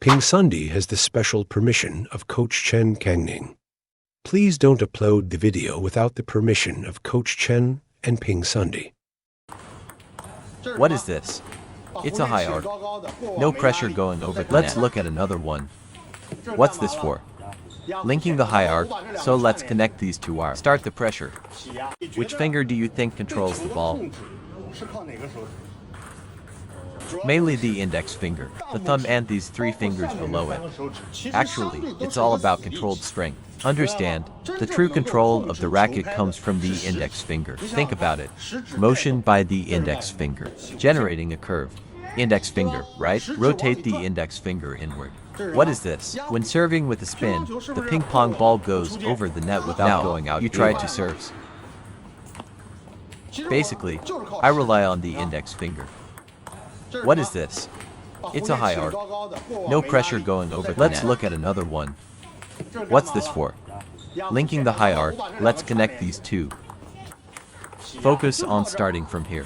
PingSunday has the special permission of Coach Chen Kangning. Please don't upload the video without the permission of Coach Chen and PingSunday. What is this? It's a high arc. No pressure going over the Let's look at another one. What's this for? Linking the high arc, so let's connect these two wires. Start the pressure. Which finger do you think controls the ball? Mainly the index finger, the thumb and these three fingers below it. Actually, it's all about controlled strength. Understand, the true control of the racket comes from the index finger. Think about it. Motion by the index finger, generating a curve. Index finger, right? Rotate the index finger inward. What is this? When serving with a spin, the ping pong ball goes over the net without going out. You try to serve. Basically, I rely on the index finger. What is this? It's a high arc. No pressure going over the net. Let's look at another one. What's this for? Linking the high arc, let's connect these two. Focus on starting from here.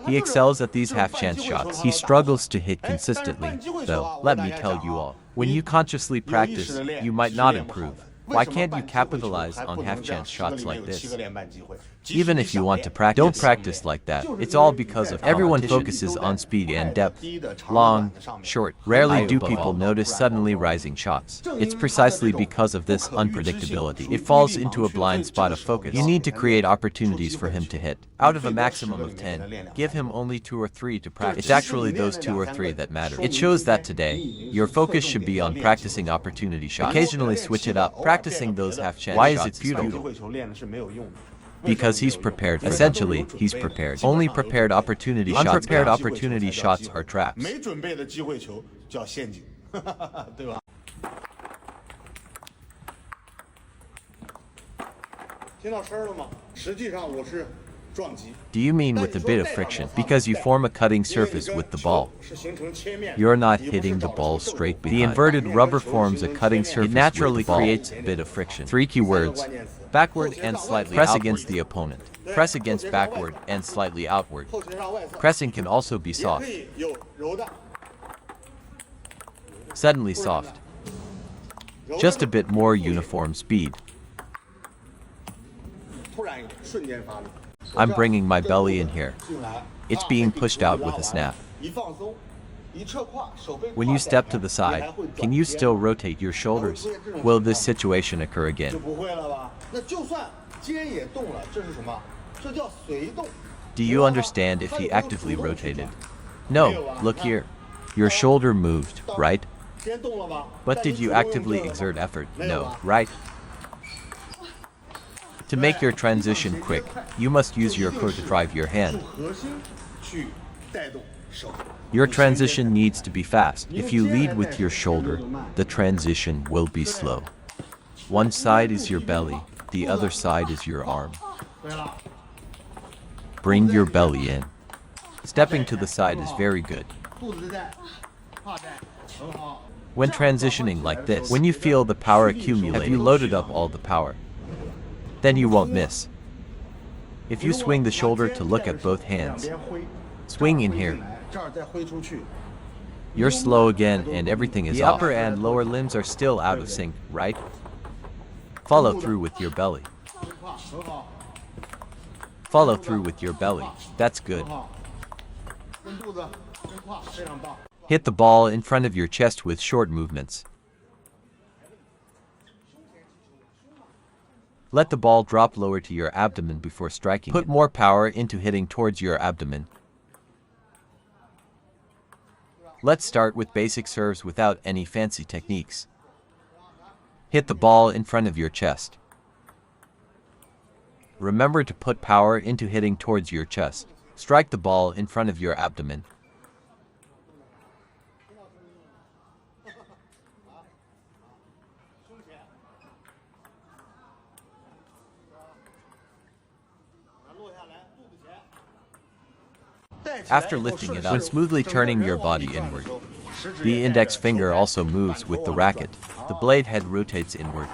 He excels at these half-chance shots. He struggles to hit consistently, though. Let me tell you all, when you consciously practice, you might not improve. Why can't you capitalize on half-chance shots like this? Even if you want to practice, don't practice like that. It's all because of everyone focuses on speed and depth. Long, short. Rarely do people notice suddenly rising shots. It's precisely because of this unpredictability. It falls into a blind spot of focus. You need to create opportunities for him to hit. Out of a maximum of 10, give him only 2 or 3 to practice. It's actually those 2 or 3 that matter. It shows that today, your focus should be on practicing opportunity shots. Occasionally switch it up, practicing those half-chance shots. Why is it futile? Because he's prepared. Essentially, he's prepared. Only prepared opportunity shots. Unprepared opportunity shots are traps. Do you mean with a bit of friction? Because you form a cutting surface with the ball. You're not hitting the ball straight behind. The inverted rubber forms a cutting surface. It naturally creates a bit of friction. 3 key words. Backward and slightly press outward. Against the opponent. Press against backward and slightly outward. Pressing can also be soft. Suddenly soft. Just a bit more uniform speed. I'm bringing my belly in here. It's being pushed out with a snap. When you step to the side, can you still rotate your shoulders? Will this situation occur again? Do you understand if he actively rotated? No, look here. Your shoulder moved, right? But did you actively exert effort? No, right? To make your transition quick, you must use your core to drive your hand. Your transition needs to be fast. If you lead with your shoulder, the transition will be slow. One side is your belly, the other side is your arm. Bring your belly in. Stepping to the side is very good. When transitioning like this, when you feel the power accumulate, have you loaded up all the power? Then you won't miss. If you swing the shoulder to look at both hands, swing in here. You're slow again and everything is off. The upper and lower limbs are still out of sync, right? Follow through with your belly. Follow through with your belly. That's good. Hit the ball in front of your chest with short movements. Let the ball drop lower to your abdomen before striking. Put more power into hitting towards your abdomen. Let's start with basic serves without any fancy techniques. Hit the ball in front of your chest. Remember to put power into hitting towards your chest. Strike the ball in front of your abdomen. After lifting it up, when smoothly turning your body inward, the index finger also moves with the racket. The blade head rotates inward.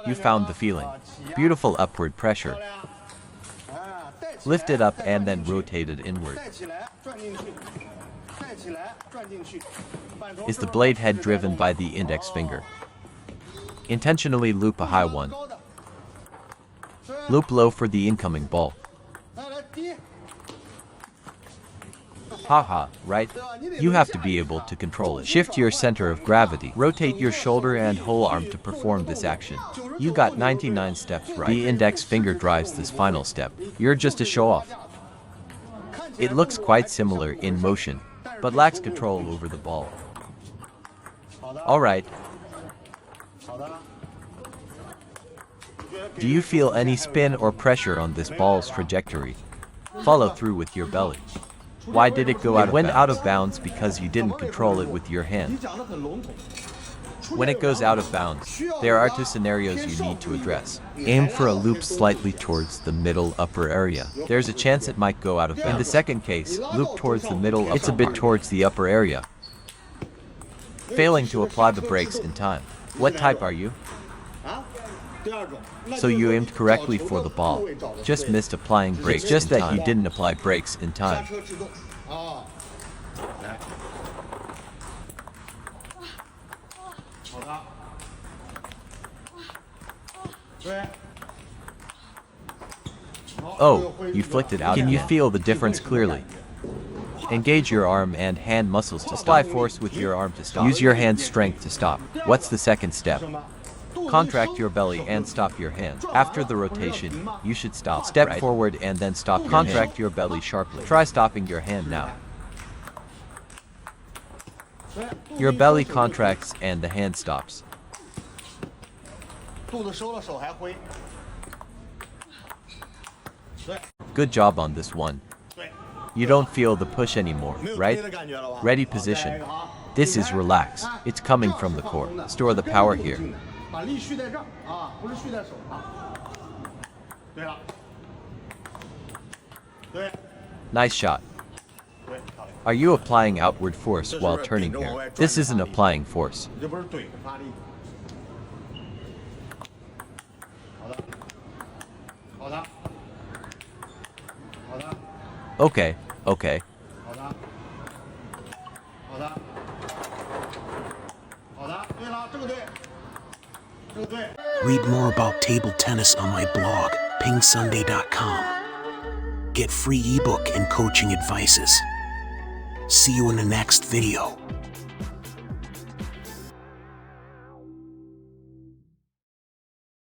You found the feeling. Beautiful upward pressure. Lift it up and then rotate it inward. Is the blade head driven by the index finger? Intentionally loop a high one. Loop low for the incoming ball. Haha, right? You have to be able to control it. Shift your center of gravity. Rotate your shoulder and whole arm to perform this action. You got 99 steps right. The index finger drives this final step. You're just a show-off. It looks quite similar in motion, but lacks control over the ball. Alright. Do you feel any spin or pressure on this ball's trajectory? Follow through with your belly. Why did it go out of bounds? It went out of bounds because you didn't control it with your hand. When it goes out of bounds, there are two scenarios you need to address. Aim for a loop slightly towards the middle upper area. There's a chance it might go out of bounds. In the second case, loop towards the middle upper. It's a bit towards the upper area. Failing to apply the brakes in time. What type are you? So you aimed correctly for the ball, just missed applying brakes. It's just that you didn't apply brakes in time. Oh, you flicked it out. Can you feel the difference clearly? Engage your arm and hand muscles to apply force with your arm to stop. Use your hand strength to stop. What's the second step? Contract your belly and stop your hands. After the rotation, you should stop. Step forward and then stop. Contract your belly sharply. Try stopping your hand now. Your belly contracts and the hand stops. Good job on this one. You don't feel the push anymore, right? Ready position. This is relax. It's coming from the core. Store the power here. Nice shot. Are you applying outward force while turning here? This isn't applying force. Okay, okay. Read more about table tennis on my blog, PingSunday.com. Get free ebook and coaching advices. See you in the next video.